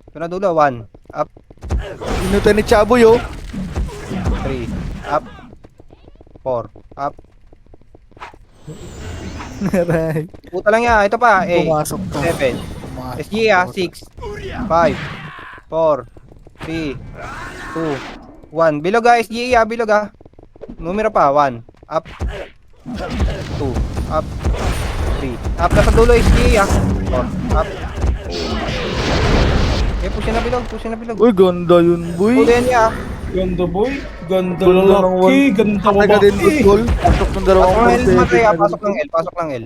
Ito na dulo, 1, up, Inutan ni Chaboy 3, up, 4, up. Naray. Puta lang yan, ito pa, 8, Pumasok ka. 7, Pumasok SGA ka. 6, 5, 4, 3, 2, 1. Bilog SGA bilog Numero pa, 1, up, 2, up, 3, up na sa dulo SGA 4, up. Push na bilog. Uy, ganda yun boy. Pulo yan niya. Ganda boy. Ganda Ganda ng lalaki. Ganda Taga din babae. goal. Pasok ng dalawang Pasok ng L goal. matay, pasok ng L.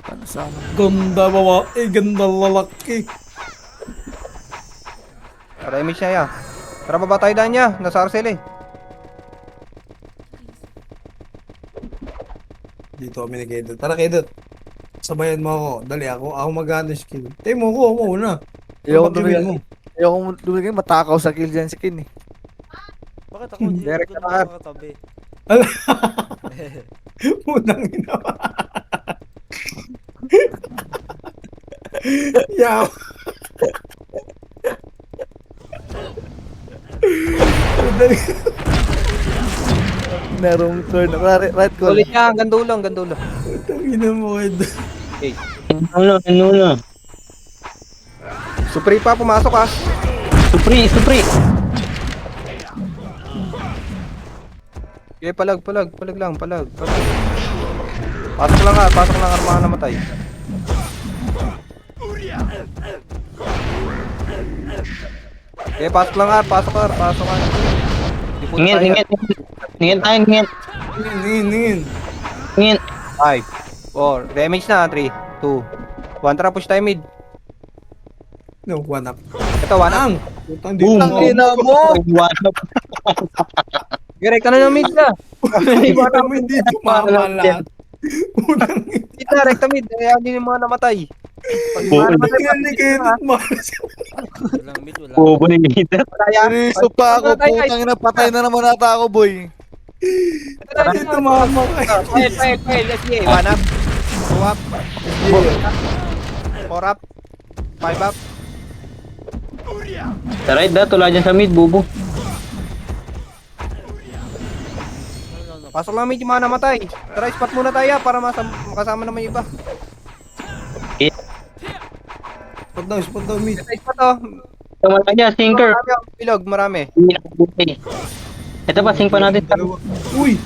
Ano sana? Ganda babae. Ganda lalaki. Tara, image niya ya. Tara, baba tayo daan niya. Nasa Arcel Dito kami ni Kedot. Tara Kedot. Sabayan mo ako. Dali ako mag-ano skill. Tayo mo ko. Ako muna. Ayoko Pag-gawin mo. dumigay. Matakaw sa kill dyan si Kin Bakit ako di Direct doon na lahat. ako katabi? Unang ina. Yaw. Narong turn. Right goal. Ulit niya, hanggang dulo. Ina mo Kedot. Ano? Supri pa, pumasok Supri. Okay, palag lang. Pasok lang armahan na matay. Okay, pasok ka. Ningin tayo. Ningin. 5, 4, damage na, 3, 2, 1, tara push tayo mid. No, one up. Ito, 1 up. Ang. Putang Boom. dito. Tangina mo! Direct ka na ng mid na. Kami dito mamalat. Unang Direct mid, kaya hindi yung mga namatay. Pag Oo. mga namatay, ina ni Kedot. Walang mid, wala. Bobo ni Peter. Seryoso pa ako. Putang ina, patay na naman ata ako boy. Dito mamamatay. Fail, let's go. 1 up, 2 up, 4 up, 5 up. Tara, tula dyan sa mid, bobo. Pasok lang mid yung mga namatay. Tara, spot muna tayo para makasama naman yung iba. Spot daw mid. Spot to. Tama na dyan, sinker. Bilog, marami. Ito pa, sing pa natin. Dalawa. Uy!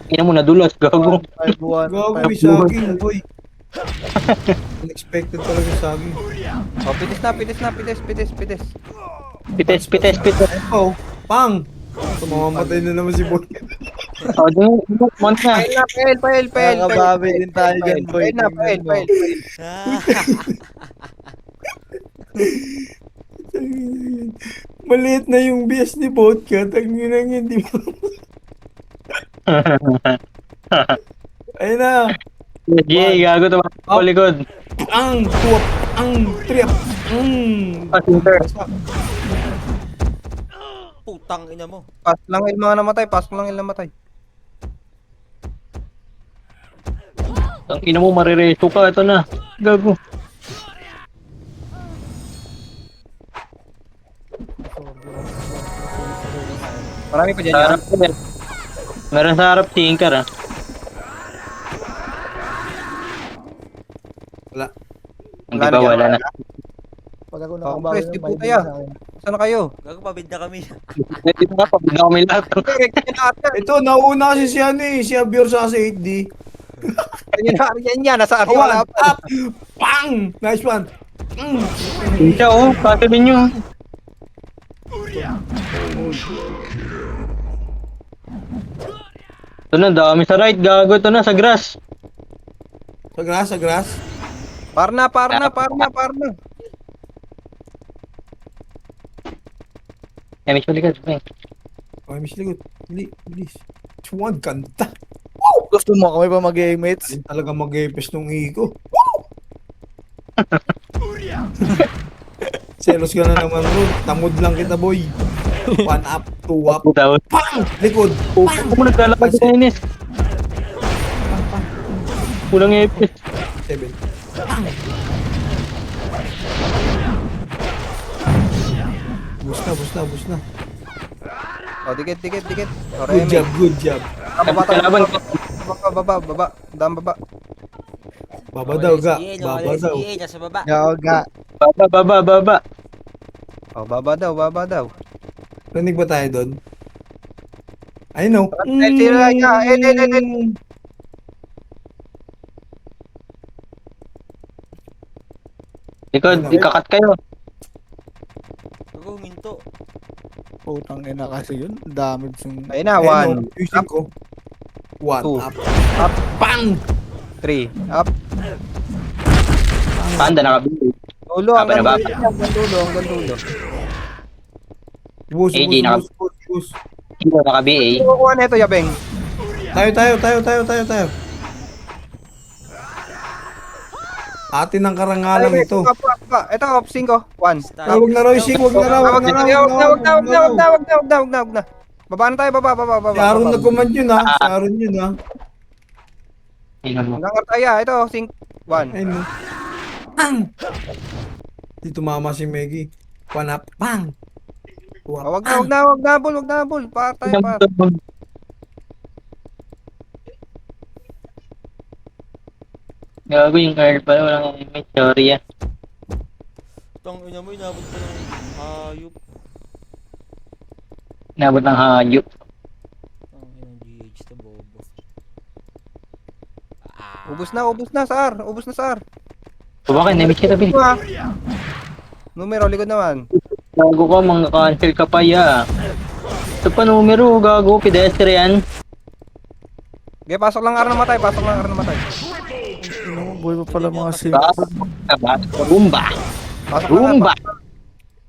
Ina mo, nadulas, gago. 5-1. Gago may saging, boy. Unexpected talaga saging. Oh, pitis. Pites. Oh, pang! Mamamatay na naman si boy. O, dun, month na. Fail. Nakakabawi din tayo dyan boy. Fail. Maliit na yung BS ni Vodka. Tangin hindi mo. Ayun na. Yay, gago tumakbo ko likod. Ang tuwap. Ang trip. Sinker. Putang ina mo. Pasok lang yung mga namatay. Ang ina mo, marireso ka. Ito na. Gago. Marami pa dyan Sa yan. harap ko yan. Meron sa harap, sinker ah. Wala. Hindi ba, wala na. Pag ako Oh, nakabawi Chris, di ng po may tayo. sa akin. Saan na kayo? Gago pabid na kami. Dito nga, pag kami lahat. Direct nyo na ata. Ito, nauna kasi si ano eh. Si Abior sa 8D. Yan, nasa area. One Wala pa. up. Pang! Nice one. Siya oh, katabi nyo. Ito na, dami sa right. Gago, ito na, sa grass. Sa grass, sa grass. Par na. Damage mo likod. Okay. Okay, miss likod. Bilis. Chuan, kanta. Gusto mo kami pa mag-mates? Ayun talaga mag-epes nung iko. Selos ka na naman bro. Tamod lang kita boy. 1 up, 2 up. Down. Pang! Likod. Huwag mo naglalakad sa Enes. Kulang epis. 7. Bus na. O, dikit. O, Good Remy. job. Baba tayo. Kalaban. Baba. Daan baba. Baba daw, ga. SGA, no? Baba daw. SGA, nasa baba. Yoga. Baba. O, baba daw. Rinig ba tayo doon? I know. Sira niya. Likod, ikakat kayo. Ako, huminto. Putang ina kasi yun. Damage yung... Ayun na, Ayun, 1, using ko. 1 Two. up. Up. Pang! 3, up. Panda nakabili. Dulo, Apa na ba? hanggang dulo. Bus. AJ Hindi naka-BA. Kukuha na ito, Yabeng. Tayo. Atin ang karangalan ito. Ito, off 5. 1. Wag na Royce, wag na. Baba na tayo, baba. Si Aaron nag-command yun ha. Si Aaron yun ha. Tingnan mo. Hanggang Artaya, ito, 1. Ayun no. Pang! Di tumama si Meggy. 1 up. Pang! Wag na, bol. Par tayo. Gago yung Earl pala, walang may teorya. Tang ina mo, inabot ko ng hayop. Inabot ng hayop. Ang inang GH na bobo. Ubus na, Sar. O bakit, na-meet kita, Bill. Numero, likod naman. Gago ka, mga cancel ka pa, ya. Ito pa numero, gago, pedestrian. Okay, pasok lang araw na matay. Boy pa pala mga sim. Rumba. Pasok lang Rumba.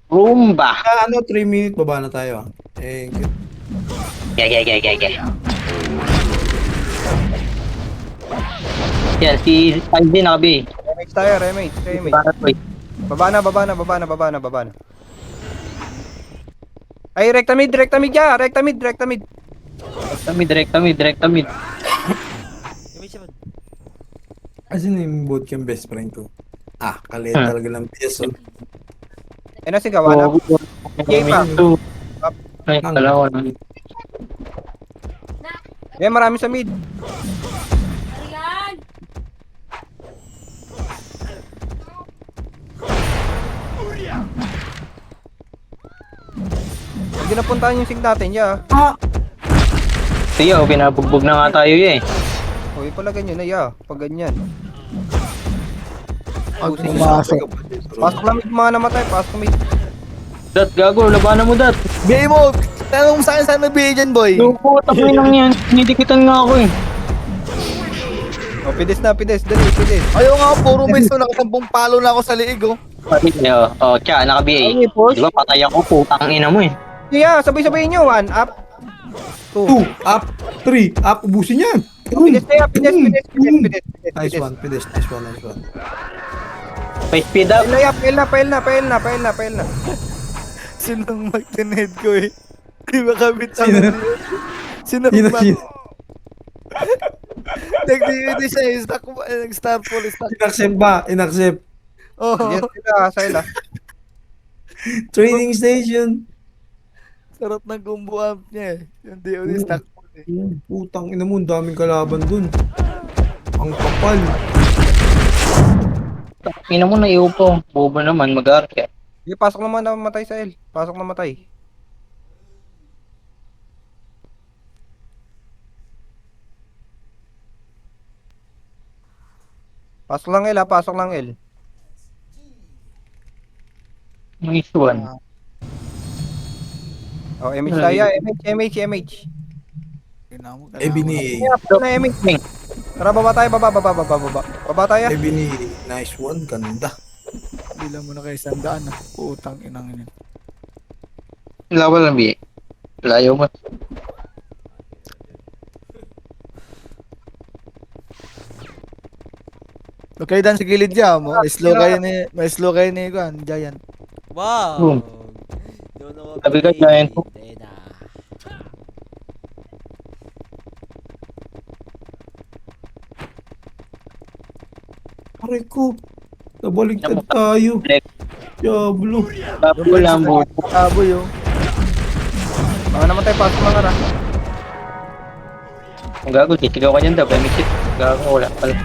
Rumba. 3 minutes baba na tayo. Gaya. Yan, si Spidey nakabi. Remage tayo, remage. Baba na. Ay, rekta mid. Direkta mid. May siya. Asin yung bootcamp best friend ko. Kalit talaga ng PS. Ano si Gawana? Ay, kalawa na. Marami sa mid. Hindi napuntahan yung sig natin, ya. Tiyo, pinabugbog na nga tayo eh. Uy, pala ganyan na, ya. Pag ganyan. Pumasok. Pasok lang mid mga namatay. Pasok mid. Dat, gago, labanan mo, Dat. Bigay mo! Tanong mo sa akin saan nabigay dyan, boy? Yung putak nang yan, nidikitan nga ako eh. O, pides. Dali. Ayaw nga, puro miss ko. Nakasampung palo na ako sa liig, oh. Tsa, naka-BA. Di ba patay ako, putang ina mo eh. Yeah, sabay-sabayin nyo. 1 up. 2 up, 3 up, ubusin yan. Pides. Nice one. May speed up. Pail na. Sinong mag-tinid ko, eh. Di ba kabit sa Sino? Sinong Sino? Nag-DVD siya, eh. Nag-star pool, Inaccept. Oh, Yes, sila. Training station. sarap ng combo amp niya, eh. Yung DOD stock pool, eh. Putang ina mo, ang daming kalaban dun. Ang kapal. Ina mo na iupo. Bobo naman, mag-arke. Sige, pasok naman na matay sa L. Pasok na matay. Pasok lang L. Nice one. Oh, MH tayo. MH. Kailangan mo, Ebony. Na MH. Tara, baba tayo, baba. Baba tayo. Ebony, nice one, ganda. Bilang mo na kayo 100 ah. Putang inang ina. Laban lang, BA. Layo mo. Huwag kayo dyan sa gilid dyan mo. May slow kayo ni Juan, Giant. Wow! Boom. Doon ako Nabigat PA. na yun. Ayun na. Aray ko. Nabaligtad tayo. Diablo. Tapos lang, boy. Taboy oh. Baka naman tayo pasok mga ra. Kung gago, sisigaw ka dyan daw. Kaya mikit. Gago, wala pala.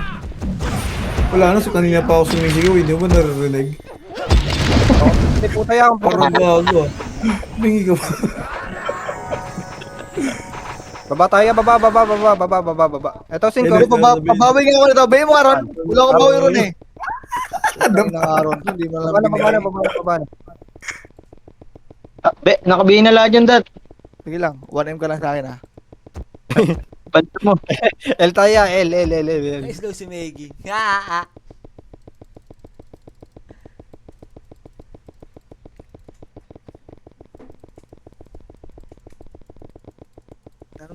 Wala na, sa kanina pa ako sumisigaw, hindi mo naririnig. Hindi po tayo ang Parang gago ah. Bingi ka pa. Baba tayo, baba. Ito, 5. Hello. Babawi nga ako nito. Bayi mo Aaron. Wala akong bawi ron eh. Ang na Aaron. Hindi mo lang Baba na. Ah, be, nakabihin na lahat yun, dad. Sige lang. 1M ka lang sa akin ah. Banta mo. L tayo. L. Nice daw si Meggy.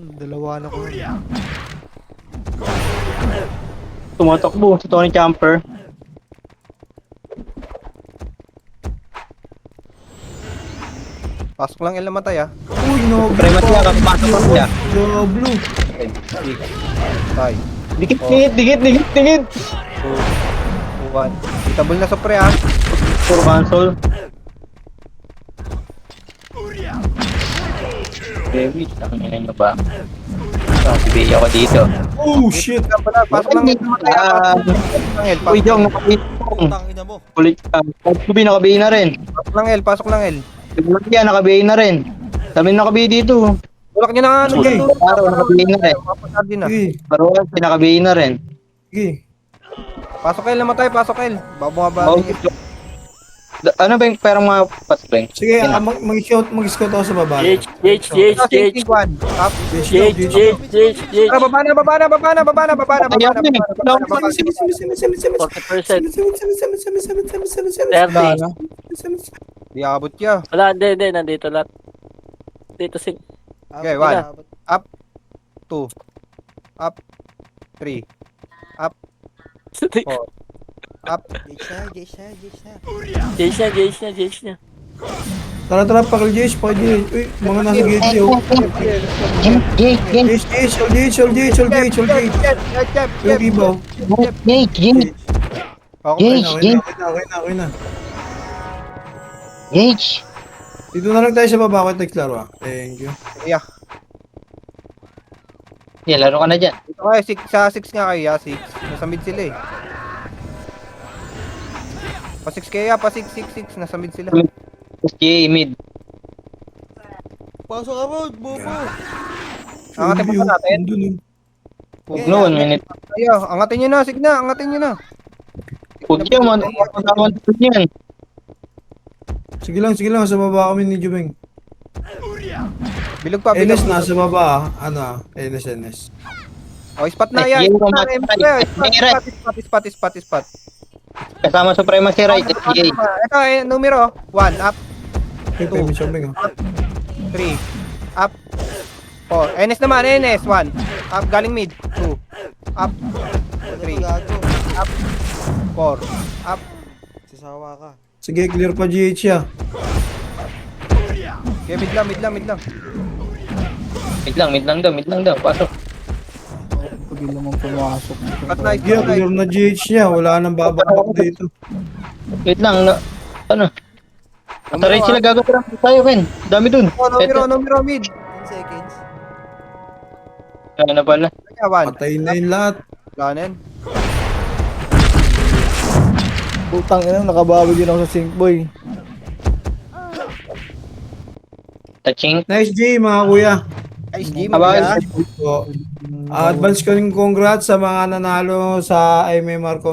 Dalawa na ko. Tumatakbo si Tony Camper. Pasok lang L naman tayo. Uy, no. Supremacy ka, kapasok mo siya. Diablo. Tayo. Dikit. 2, 1. Itabol na sa pre ha. Puro cancel. Baby, nakangyayin na ba? Nakabibigay ako dito. Oh, shit. Pasok lang L naman tayo. Uy, Jong, nakabihin mo. Tang ina mo. Kulit ka. Kubi, nakabihin na rin. Pasok lang L. Yan, nakabihin na rin. Sabi nakabihin dito. Tulak nyo na nga. Okay. Araw, nakabihin na rin. Mapasad din na. Sige, Paruhan, pinakabihin na rin. sige. Pasok L naman tayo, pasok L. Bababa Oh, din. ano ba yung perang mga paspeng? Sige, mag-scout ako sa baba. Gage. One. Up. Gage. Baba na. Ayaw mo eh. Wala akong pansin. 40%. 30. Di abot ka. Wala, hindi. Nandito lahat. Dito si... Okay, 1. Up. 2. Up. 3. Up. 4. Up. Gage na. Tara, pakal Jace. Uy, mga nasa gate yun. Jace. Yung ibaw. Okay na. Dito na lang tayo sa baba. Ako naglaro ah. Thank you. Yeah. Yeah, laro ka na dyan. Ito kayo, sa 6 nga kayo, 6. Nasa mid sila eh. Pa 6 kaya, pa 6. Nasa mid sila. SGA, mid. Pasok ka road, bobo. Angatin pa natin. No, 1 minute. Ayo, angatin nyo na, angatin nyo na. Putya, man. Yan. Sige lang. Sa baba kami ni Jumeng. Bilog pa. NS nasa baba ah. Ano? NS. Oh, spot na yan. Spot. Kasama Supremacy right, SGA. Ito, numero. 1, up. Hey, Pemi Jumeng ah. 3. Up. 4. NS naman, NS. 1. Up, galing mid. 2. Up. 3. Up. 4. Up. Sasawa ka. Sige, clear pa GH ah. Okay, mid lang. Mid lang daw. Pasok. Pagil naman pumasok. Cut na, Yeah, clear na GH niya. Wala nang babakbak dito. Wait lang, ano? Ataray sila gagawin tayo, Ken. Dami dun. Numero mid. 10 seconds. Kaya na pala. Kaya 1. Patayin na yung lahat. Ganen. Putang ina, nakabawi din ako sa Sync Boy. Touching. Nice J mga kuya. Ice G, Abang. So, advance ko rin congrats sa mga nanalo sa MMR